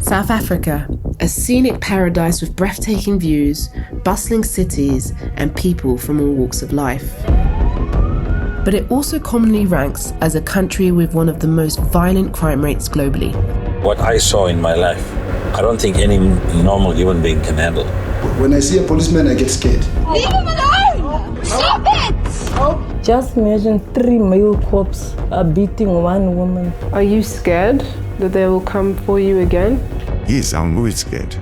South Africa, a scenic paradise with breathtaking views, bustling cities, and people from all walks of life. But it also commonly ranks as a country with one of the most violent crime rates globally. What I saw in my life, I don't think any normal human being can handle. When I see a policeman, I get scared. Leave him alone! Stop it! Just imagine 3 male cops are beating 1 woman. Are you scared that they will come for you again? Yes, I'm always scared.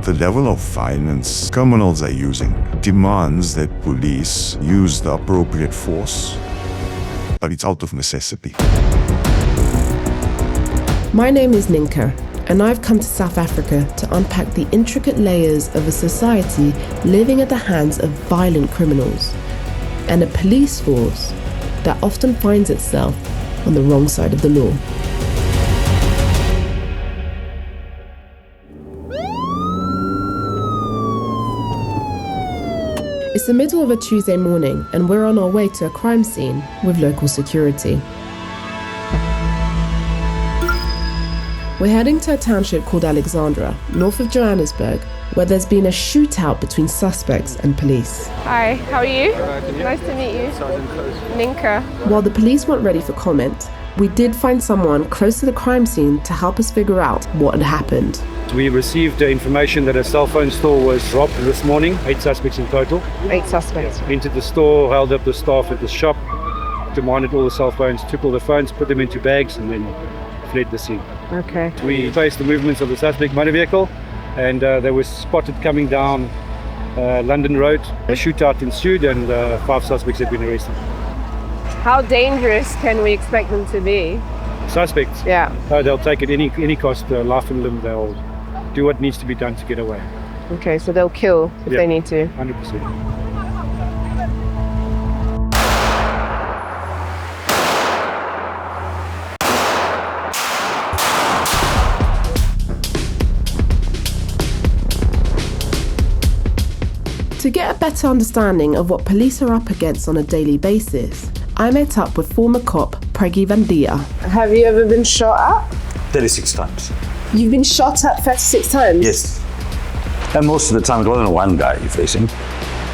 The level of violence criminals are using demands that police use the appropriate force, but it's out of necessity. My name is Ninka, and I've come to South Africa to unpack the intricate layers of a society living at the hands of violent criminals, and a police force that often finds itself on the wrong side of the law. It's the middle of a Tuesday morning, and we're on our way to a crime scene with local security. We're heading to a township called Alexandra, north of Johannesburg, where there's been a shootout between suspects and police. Hi, how are you? Nice to meet you. Ninka. While the police weren't ready for comment, we did find someone close to the crime scene to help us figure out what had happened. We received information that a cell phone store was robbed this morning, 8 suspects in total. 8 suspects. Entered the store, held up the staff at the shop, demanded all the cell phones, took all the phones, put them into bags, and then fled the scene. Okay. We traced the movements of the suspect motor vehicle, and they were spotted coming down London Road. A shootout ensued, and 5 suspects had been arrested. How dangerous can we expect them to be? Suspects? Yeah. They'll take at any cost, life and limb. They'll do what needs to be done to get away. Okay, so they'll kill if they need to. 100%. To get a better understanding of what police are up against on a daily basis, I met up with former cop Preggy van Dia. Have you ever been shot at? 36 times. You've been shot at 36 times? Yes. And most of the time it wasn't one guy you're facing.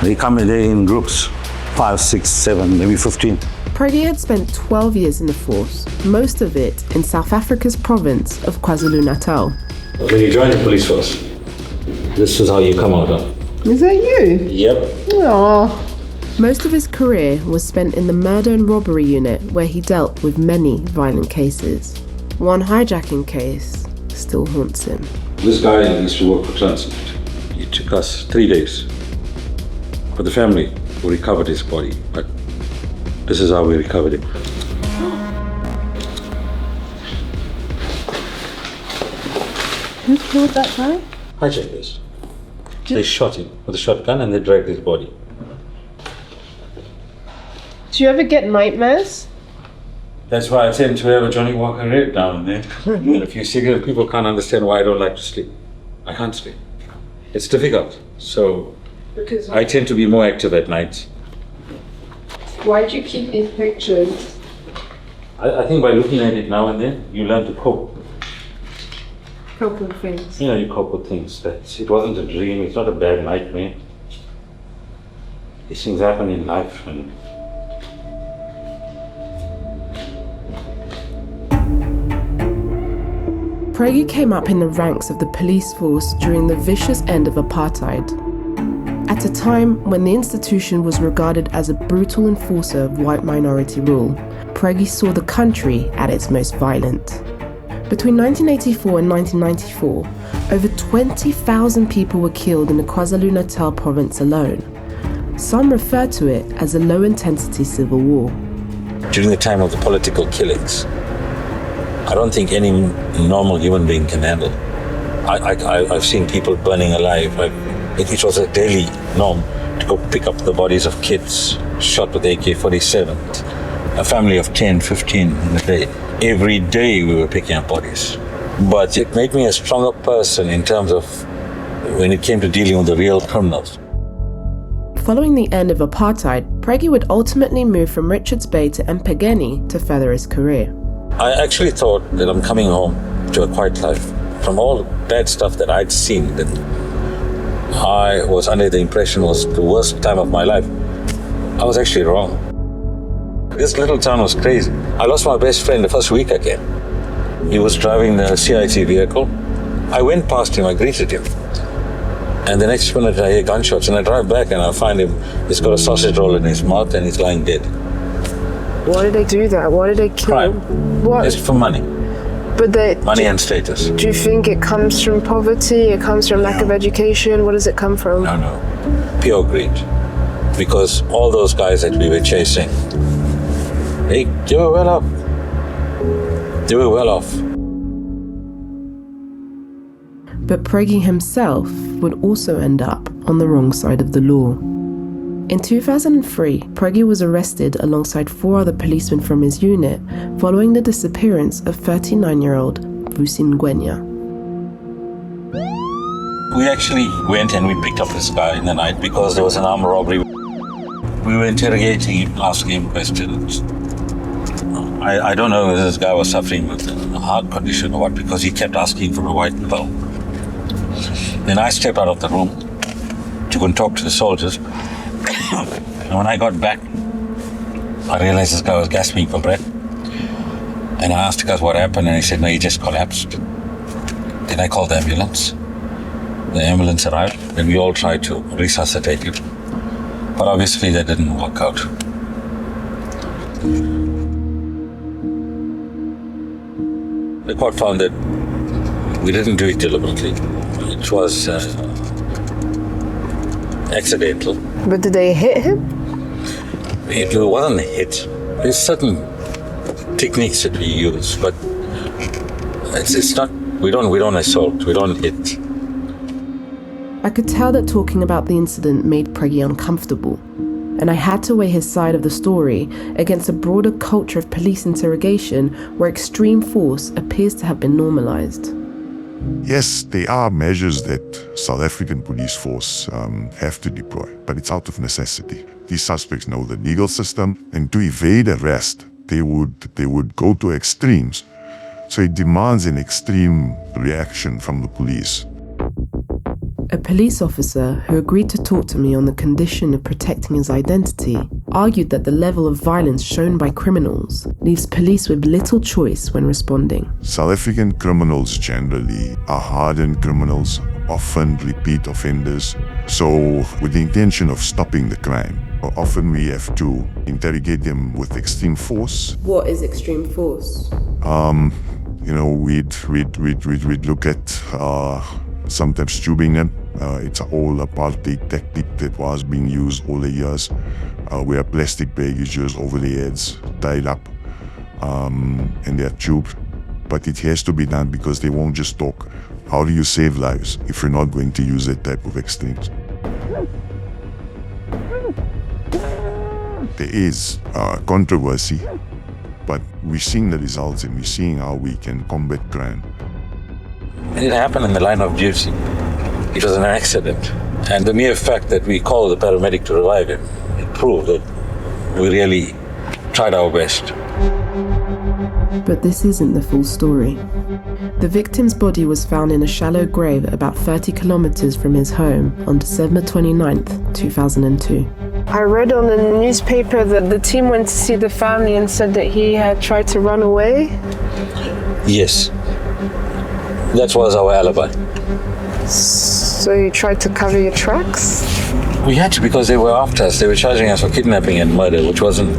They come in groups, 5, 6, 7, maybe 15. Preggy had spent 12 years in the force, most of it in South Africa's province of KwaZulu-Natal. When you join the police force, this is how you come out of. Is that you? Yep. Aww. Most of his career was spent in the murder and robbery unit, where he dealt with many violent cases. One hijacking case still haunts him. This guy used to work for transport. It took us 3 days for the family who recovered his body, but this is how we recovered him. Who killed that guy? Hijackers. They shot him with a shotgun and they dragged his body. Do you ever get nightmares? That's why I tend to have a Johnny Walker Red now and then. And if you see it, people can't understand why I don't like to sleep. I can't sleep. It's difficult. So I tend to be more active at night. Why do you keep these pictures? I think by looking at it now and then, you learn to cope. Cope with things. You know, you cope with things. That it wasn't a dream, it's not a bad nightmare. These things happen in life. And Preggy came up in the ranks of the police force during the vicious end of apartheid. At a time when the institution was regarded as a brutal enforcer of white minority rule, Preggy saw the country at its most violent. Between 1984 and 1994, over 20,000 people were killed in the KwaZulu-Natal province alone. Some refer to it as a low-intensity civil war. during the time of the political killings, I don't think any normal human being can handle. I've seen people burning alive. It was a daily norm to go pick up the bodies of kids shot with AK-47. A family of 10, 15 in a day. Every day we were picking up bodies. But it made me a stronger person in terms of when it came to dealing with the real criminals. Following the end of apartheid, Preggy would ultimately move from Richards Bay to Mpegeni to further his career. I actually thought that I'm coming home to a quiet life. from all the bad stuff that I'd seen, that I was under the impression was the worst time of my life, I was actually wrong. This little town was crazy. I lost my best friend the first week I came. He was driving the CIT vehicle. I went past him, I greeted him. And the next minute I hear gunshots and I drive back and I find him, he's got a sausage roll in his mouth and he's lying dead. Why did they do that? Why did they kill Crime. him? What? Just for money. But Money and status. do you think it comes from poverty? It comes from lack of education? What does it come from? No. Pure greed. Because all those guys that we were chasing, they were well off. They were well off. But Preggy himself would also end up on the wrong side of the law. In 2003, Preggy was arrested alongside 4 other policemen from his unit following the disappearance of 39-year-old Vusi Ngwenya. We actually went and we picked up this guy in the night because there was an armed robbery. We were interrogating him, asking him questions. I don't know whether this guy was suffering with a heart condition or what, because he kept asking for a white pill. Then I stepped out of the room to go and talk to the soldiers. And when I got back, I realized this guy was gasping for breath. And I asked the guy what happened, and he said, no, he just collapsed. Then I called the ambulance. The ambulance arrived, and we all tried to resuscitate him. But obviously that didn't work out. The court found that we didn't do it deliberately. It was accidental. But did they hit him? It wasn't a hit. There's certain techniques that we use, but it's not. We don't assault. We don't hit. I could tell that talking about the incident made Preggy uncomfortable, and I had to weigh his side of the story against a broader culture of police interrogation where extreme force appears to have been normalized. Yes, there are measures that South African police force have to deploy, but it's out of necessity. These suspects know the legal system, and to evade arrest, they would go to extremes. So it demands an extreme reaction from the police. A police officer who agreed to talk to me on the condition of protecting his identity argued that the level of violence shown by criminals leaves police with little choice when responding. South African criminals generally are hardened criminals, often repeat offenders. So with the intention of stopping the crime, often we have to interrogate them with extreme force. What is extreme force? We'd look at sometimes tubing them. It's an old apartheid tactic that was being used all the years. Where plastic baggages over the heads, tied up, and they're tubed. But it has to be done because they won't just talk. How do you save lives if you're not going to use that type of extremes? There is controversy, but we're seeing the results and we're seeing how we can combat crime. It happened in the line of duty. It was an accident. And the mere fact that we called the paramedic to revive him, it proved that we really tried our best. But this isn't the full story. The victim's body was found in a shallow grave about 30 kilometers from his home on December 29th, 2002. I read on the newspaper that the team went to see the family and said that he had tried to run away. Yes. That was our alibi. So you tried to cover your tracks? We had to because they were after us. They were charging us for kidnapping and murder, which wasn't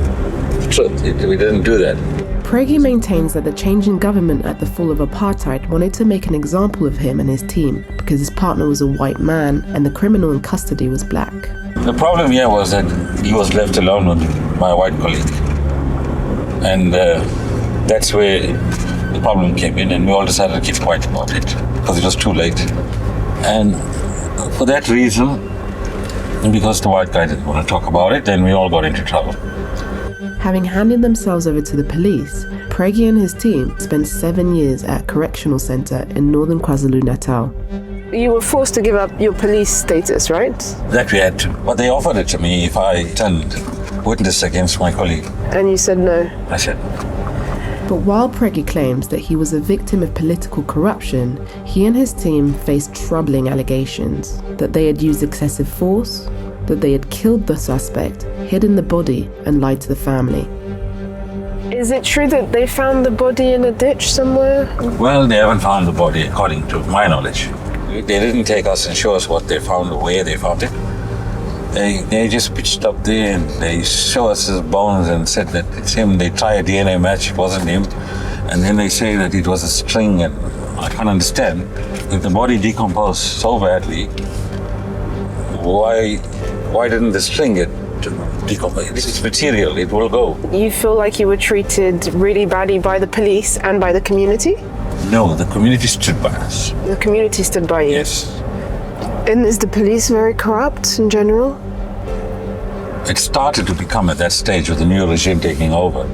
truth. We didn't do that. Preggy maintains that the change in government at the fall of apartheid wanted to make an example of him and his team because his partner was a white man and the criminal in custody was black. The problem here was that he was left alone with my white colleague. And that's where the problem came in, and we all decided to keep quiet about it because it was too late. And for that reason, and because the white guy didn't want to talk about it, then we all got into trouble. Having handed themselves over to the police, Preggy and his team spent 7 years at a correctional centre in northern KwaZulu-Natal. You were forced to give up your police status, right? That we had to. But they offered it to me if I turned witness against my colleague. And you said no. I said, But while Preggy claims that he was a victim of political corruption, he and his team faced troubling allegations that they had used excessive force, that they had killed the suspect, hidden the body, and lied to the family. Is it true that they found the body in a ditch somewhere? Well, they haven't found the body, according to my knowledge. They didn't take us and show us what they found or where they found it. They just pitched up there and they show us his bones and said that it's him. They try a DNA match, it wasn't him. And then they say that it was a string, and I can't understand. If the body decomposed so badly, why didn't the string get decomposed? This is material, it will go. You feel like you were treated really badly by the police and by the community? No, the community stood by us. The community stood by you? Yes. And is the police very corrupt in general? It started to become at that stage with the new regime taking over.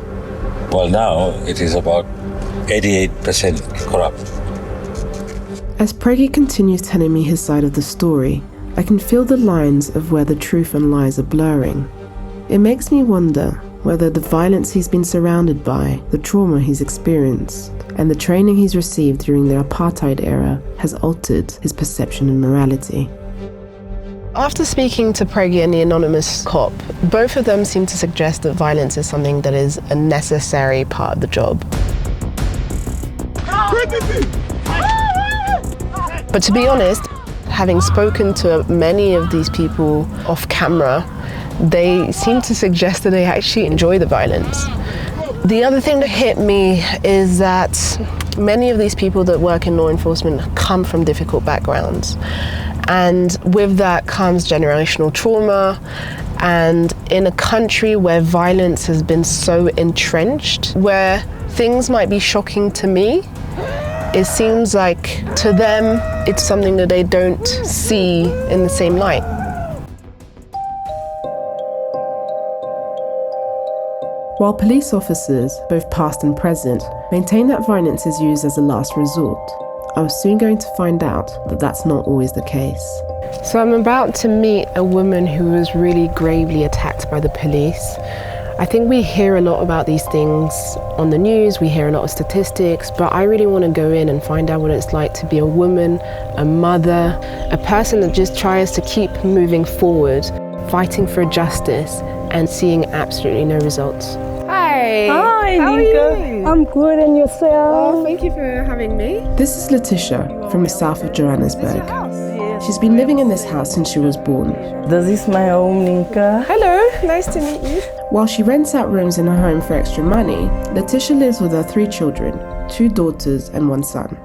Well, now it is about 88% corrupt. As Preggy continues telling me his side of the story, I can feel the lines of where the truth and lies are blurring. It makes me wonder whether the violence he's been surrounded by, the trauma he's experienced, and the training he's received during the apartheid era has altered his perception of morality. After speaking to Preggy and the anonymous cop, both of them seem to suggest that violence is something that is a necessary part of the job. But to be honest, having spoken to many of these people off camera, they seem to suggest that they actually enjoy the violence. The other thing that hit me is that many of these people that work in law enforcement come from difficult backgrounds. And with that comes generational trauma. And in a country where violence has been so entrenched, where things might be shocking to me, it seems like to them, it's something that they don't see in the same light. While police officers, both past and present, maintain that violence is used as a last resort, I was soon going to find out that that's not always the case. So I'm about to meet a woman who was really gravely attacked by the police. I think we hear a lot about these things on the news, we hear a lot of statistics, but I really want to go in and find out what it's like to be a woman, a mother, a person that just tries to keep moving forward, fighting for justice and seeing absolutely no results. Hi! Hi, How Ninka. are you? I'm good, and yourself? Oh, thank you for having me. This is Letitia from the south of Johannesburg. She's been living in this house since she was born. This is my home, Ninka. Hello, nice to meet you. While she rents out rooms in her home for extra money, Letitia lives with her 3 children, 2 daughters and 1 son.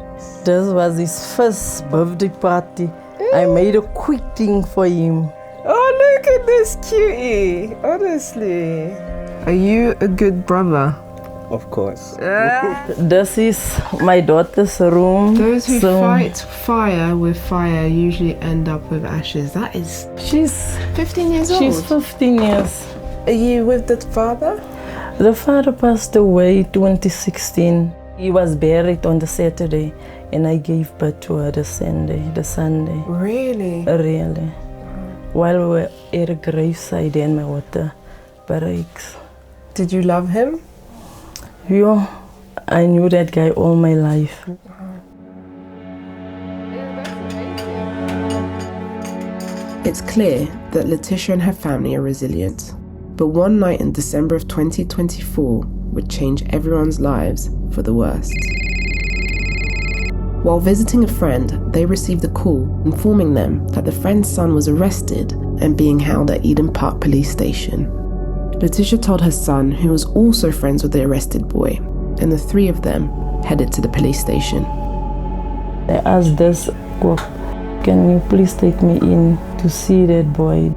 This was his first birthday party. I made a quick thing for him. Oh, look at this cutie, honestly. Are you a good brother? Of course. This is my daughter's room. Those who fight fire with fire usually end up with ashes. That is... She's 15 years old? She's 15 years. Are you with the father? The father passed away 2016. He was buried on the Saturday, and I gave birth to her the Sunday. Really? Really. While we were at a graveside in my water barracks. Did you love him? Yeah, I knew that guy all my life. It's clear that Letitia and her family are resilient. But one night in December of 2024 would change everyone's lives for the worst. While visiting a friend, they received a call informing them that the friend's son was arrested and being held at Eden Park Police Station. Letitia told her son, who was also friends with the arrested boy, and the 3 of them headed to the police station. I asked this cop, can you please take me in to see that boy?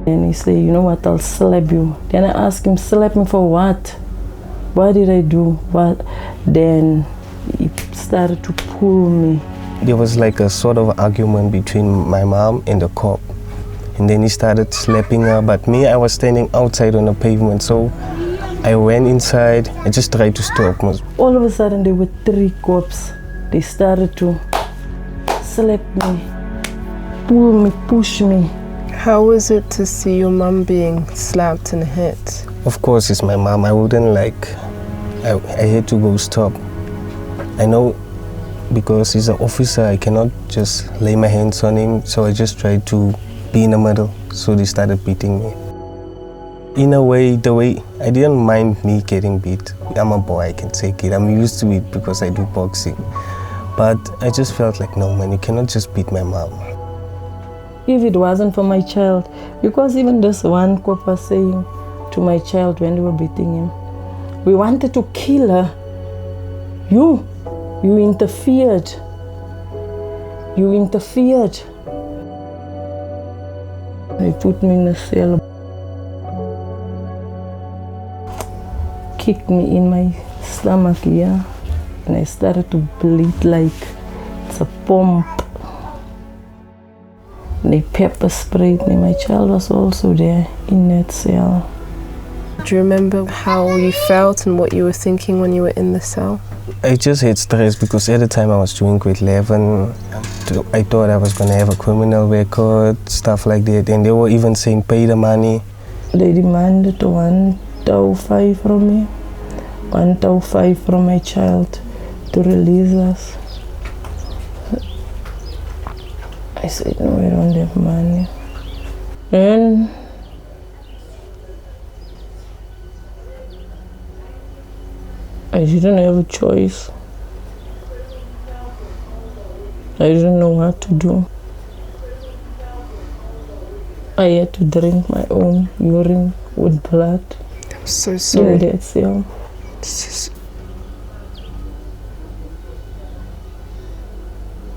And he said, you know what, I'll slap you. Then I asked him, slap me for what? What did I do? What? Then he started to pull me. There was like a sort of argument between my mom and the cop. And then he started slapping her, but me, I was standing outside on the pavement, so I went inside. I just tried to stop him. All of a sudden, there were 3 cops. They started to slap me, pull me, push me. How was it to see your mum being slapped and hit? Of course, it's my mom. I I had to go stop. I know because he's an officer, I cannot just lay my hands on him, so I just tried to be in the middle, so they started beating me. In a way, I didn't mind me getting beat. I'm a boy, I can take it. I'm used to it because I do boxing. But I just felt like, no man, you cannot just beat my mom. If it wasn't for my child, because even this one cop was saying to my child when they were beating him, we wanted to kill her. You interfered. You interfered. They put me in a cell, kicked me in my stomach here, and I started to bleed like it's a pump. They pepper sprayed me. My child was also there in that cell. Do you remember how you felt and what you were thinking when you were in the cell? I just had stress because at the time I was doing grade 11. I thought I was going to have a criminal record, stuff like that. And they were even saying, pay the money. They demanded 1,500 from me, 1,500 from my child to release us. I said, no, I don't have money. And I didn't have a choice. I didn't know what to do. I had to drink my own urine with blood. I'm so sorry. In that cell.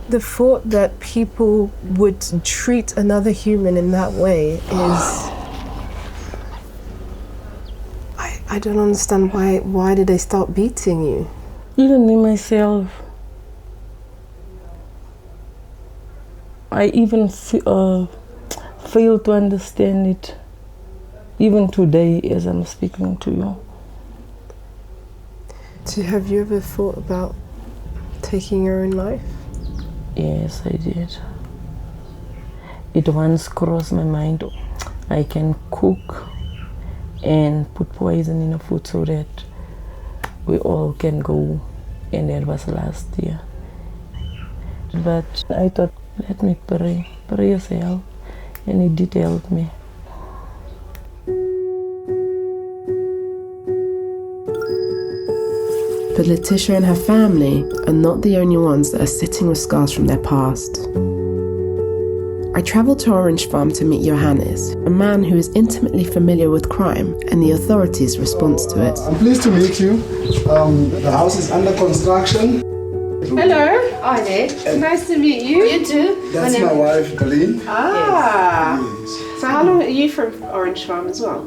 The thought that people would treat another human in that way is... I don't understand why did they start beating you? Even me myself. I even fail to understand it. Even today as I'm speaking to you. Have you ever thought about taking your own life? Yes, I did. It once crossed my mind. I can cook and put poison in the food so that we all can go, and that was last year. But I thought, let me pray yourself, and it did help me. But Letitia and her family are not the only ones that are sitting with scars from their past. I travelled to Orange Farm to meet Johannes, a man who is intimately familiar with crime and the authorities' response to it. I'm pleased to meet you. The house is under construction. Hello. Hi there. Nice to meet you. You too. That's my wife, Colleen. Ah. Yes. So how long are you from Orange Farm as well?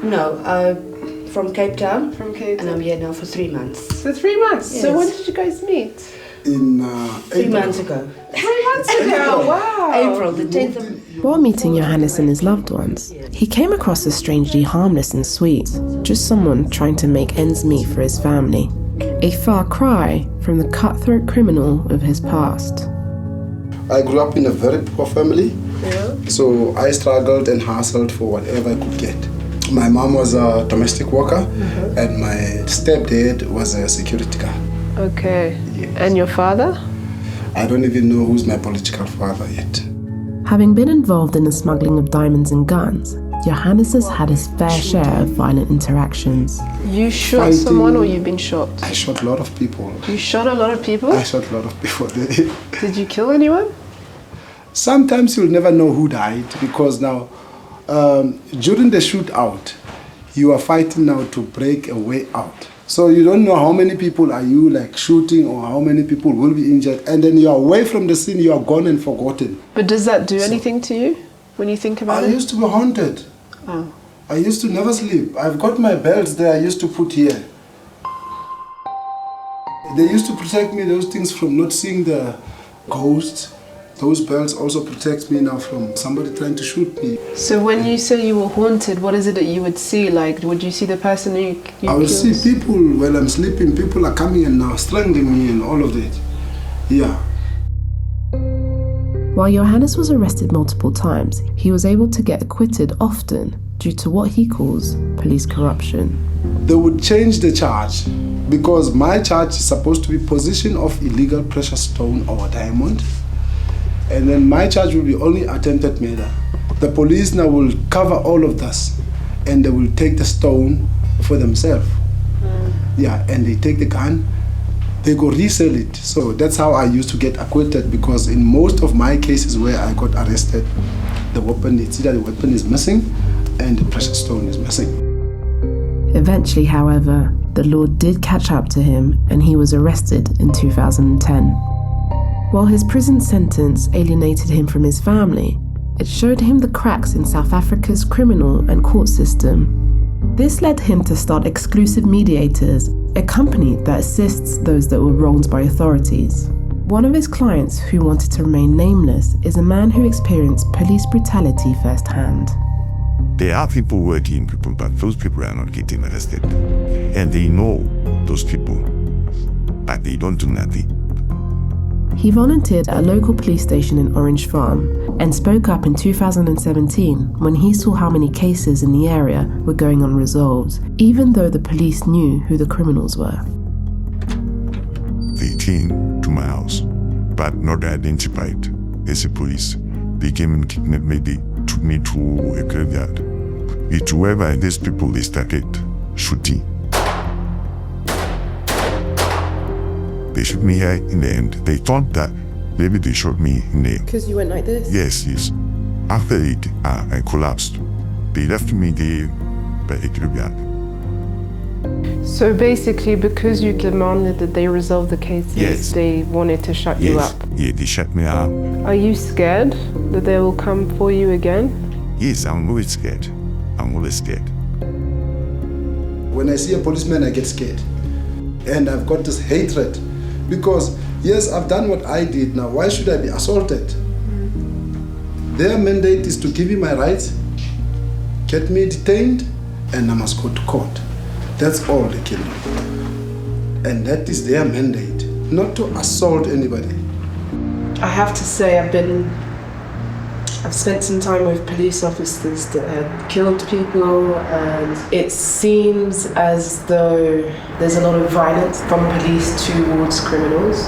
No, from Cape Town. From Cape Town. And I'm here now for 3 months. For 3 months? Yes. So when did you guys meet? In 3 months ago. 3 months ago, wow. April, the 10th of... While meeting Johannes and his loved ones, he came across as strangely harmless and sweet, just someone trying to make ends meet for his family. A far cry from the cutthroat criminal of his past. I grew up in a very poor family, so I struggled and hustled for whatever I could get. My mom was a domestic worker, and my stepdad was a security guard. Okay. Yes. And your father? I don't even know who's my political father yet. Having been involved in the smuggling of diamonds and guns, Johannes has had his fair share of violent interactions. You shot someone or you've been shot? I shot a lot of people. You shot a lot of people? I shot a lot of people. Did you kill anyone? Sometimes you'll never know who died because now, during the shootout, you are fighting now to break a way out. So you don't know how many people are you like shooting or how many people will be injured, and then you are away from the scene, you are gone and forgotten. But does that do anything to you when you think about it? I used to be haunted. Oh. I used to never sleep. I've got my belts there I used to put here. They used to protect me, those things, from not seeing the ghosts. Those belts also protect me now from somebody trying to shoot me. So when you say you were haunted, what is it that you would see? Like, would you see the person you I would killed? see people while I'm sleeping, people are coming and now strangling me and all of that. Yeah. While Johannes was arrested multiple times, he was able to get acquitted often due to what he calls police corruption. they would change the charge, because my charge is supposed to be possession of illegal precious stone or diamond, and then my charge will be only attempted murder. The police now will cover all of this, and they will take the stone for themselves. Yeah, and they take the gun, they go resell it. So that's how I used to get acquitted, because in most of my cases where I got arrested, the weapon, it's either the weapon is missing and the precious stone is missing. Eventually, however, the law did catch up to him and he was arrested in 2010. While his prison sentence alienated him from his family, it showed him the cracks in South Africa's criminal and court system. This led him to start Exclusive Mediators, a company that assists those that were wronged by authorities. One of his clients, who wanted to remain nameless, is a man who experienced police brutality firsthand. There are people working people, but those people are not getting arrested. And they know those people, but they don't do nothing. He volunteered at a local police station in Orange Farm and spoke up in 2017 when he saw how many cases in the area were going unresolved, even though the police knew who the criminals were. They came to my house, but not identified as the police. They came and kidnapped me, they took me to a graveyard. With whoever these people, they started shooting. They shot me here in the end. They thought that maybe they shot me in the... Because you went like this? Yes. After it, I collapsed. They left me there by a graveyard. So basically, because you demanded that they resolve the cases, yes. They wanted to shut you up? Yeah, they shut me up. Are you scared that they will come for you again? Yes, I'm always scared. I'm always scared. When I see a policeman, I get scared. And I've got this hatred. Because, yes, I've done what I did. Now, why should I be assaulted? Their mandate is to give me my rights, get me detained, and I must go to court. That's all they can do. And that is their mandate, not to assault anybody. I have to say, I've spent some time with police officers that had killed people, and it seems as though there's a lot of violence from police towards criminals.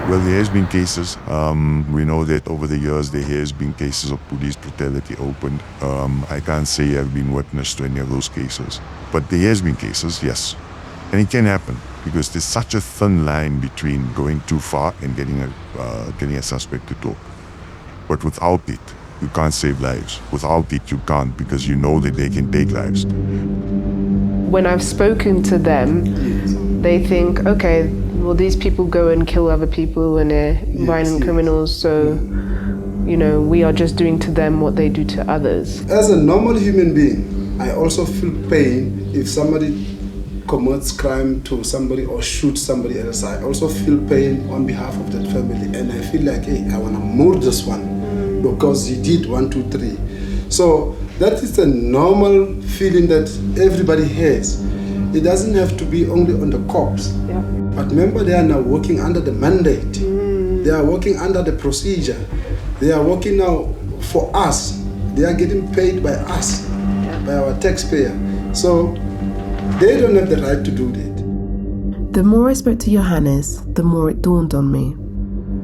Well, there has been cases. We know that over the years there has been cases of police brutality opened. I can't say I've been witness to any of those cases, but there has been cases, yes. And it can happen because there's such a thin line between going too far and getting a suspect to talk. But without it, you can't save lives. Without it, you can't, because you know that they can take lives. When I've spoken to them, they think, okay, well, these people go and kill other people and they're violent criminals, so, you know, we are just doing to them what they do to others. As a normal human being, I also feel pain if somebody commits crime to somebody or shoots somebody else. I also feel pain on behalf of that family, and I feel like, hey, I want to murder this one because he did 1, 2, 3. So that is a normal feeling that everybody has. It doesn't have to be only on the cops. Yeah. But remember, they are now working under the mandate. They are working under the procedure. They are working now for us. They are getting paid by us, by our taxpayer. So they don't have the right to do that. The more I spoke to Johannes, the more it dawned on me.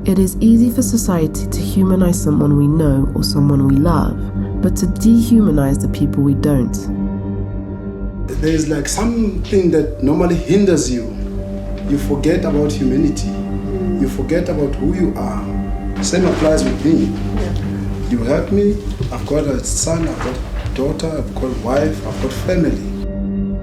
It is easy for society to humanize someone we know or someone we love, but to dehumanize the people we don't. There's like something that normally hinders you. You forget about humanity. You forget about who you are. Same applies with me. You help me, I've got a son, I've got a daughter, I've got a wife, I've got family.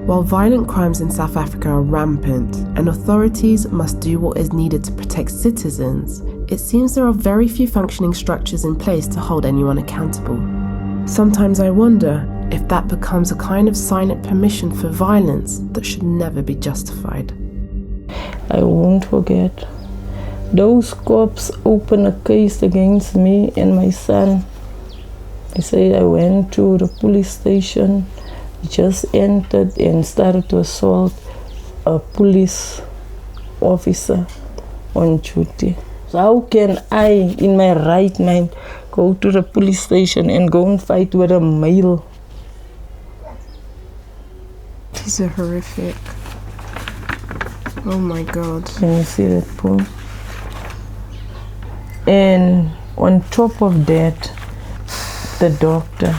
While violent crimes in South Africa are rampant and authorities must do what is needed to protect citizens, it seems there are very few functioning structures in place to hold anyone accountable. Sometimes I wonder if that becomes a kind of silent permission for violence that should never be justified. I won't forget. Those cops opened a case against me and my son. They say I went to the police station, just entered and started to assault a police officer on duty. So how can I, in my right mind, go to the police station and go and fight with a male? These are horrific. Oh my God. Can you see that, Paul? And on top of that, the doctor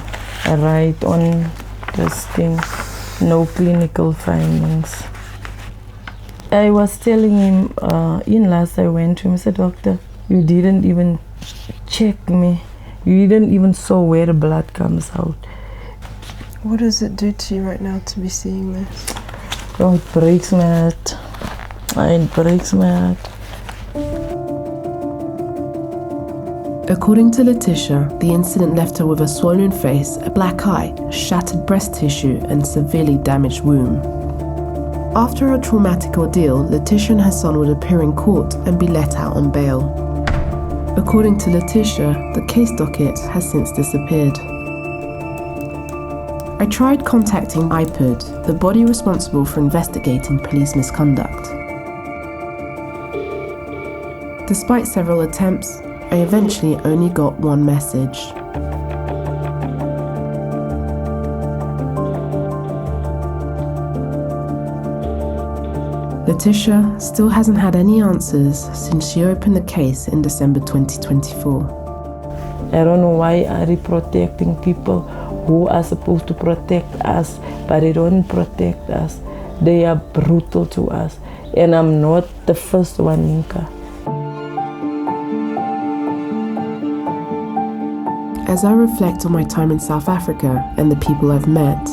write on this thing, no clinical findings. I was telling him, in last I went to him, I said, doctor, you didn't even check me. You didn't even saw where the blood comes out. What does it do to you right now to be seeing this? Oh, it breaks my heart. It breaks my heart. According to Letitia, the incident left her with a swollen face, a black eye, shattered breast tissue, and severely damaged womb. After her traumatic ordeal, Letitia and her son would appear in court and be let out on bail. According to Letitia, the case docket has since disappeared. I tried contacting IPID, the body responsible for investigating police misconduct. Despite several attempts, I eventually only got one message. Letitia still hasn't had any answers since she opened the case in December 2024. I don't know why are they protecting people who are supposed to protect us, but they don't protect us. They are brutal to us. And I'm not the first one, Ninka. As I reflect on my time in South Africa and the people I've met,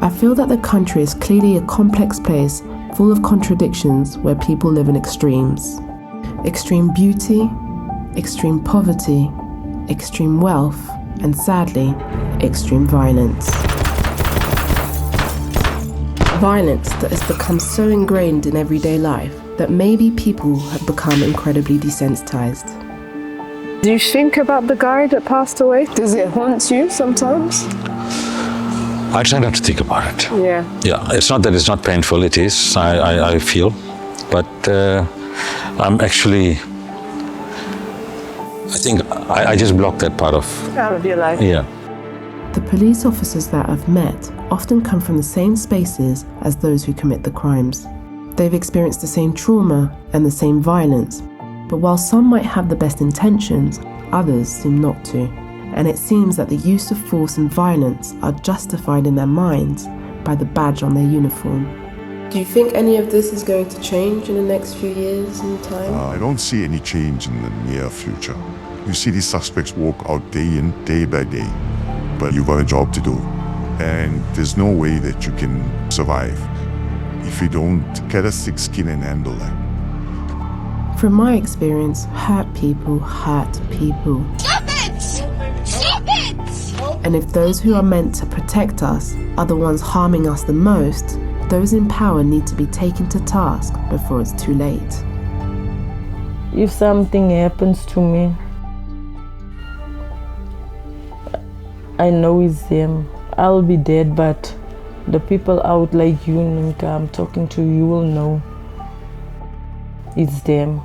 I feel that the country is clearly a complex place full of contradictions where people live in extremes. Extreme beauty, extreme poverty, extreme wealth, and sadly, extreme violence. Violence that has become so ingrained in everyday life that maybe people have become incredibly desensitized. Do you think about the guy that passed away? Does it haunt you sometimes? I try not to think about it. Yeah. Yeah, it's not that it's not painful, it is, I feel. But I'm actually, I think I just blocked that part Out of your life. Yeah. The police officers that I've met often come from the same spaces as those who commit the crimes. They've experienced the same trauma and the same violence, but while some might have the best intentions, others seem not to. And it seems that the use of force and violence are justified in their minds by the badge on their uniform. Do you think any of this is going to change in the next few years in time? I don't see any change in the near future. You see these suspects walk out day in, day by day, but you've got a job to do. And there's no way that you can survive if you don't get a thick skin and handle that. From my experience, hurt people hurt people. Stop it! Stop it! And if those who are meant to protect us are the ones harming us the most, those in power need to be taken to task before it's too late. If something happens to me, I know it's them. I'll be dead, but the people out like you, Ninka, I'm talking to, you will know it's them.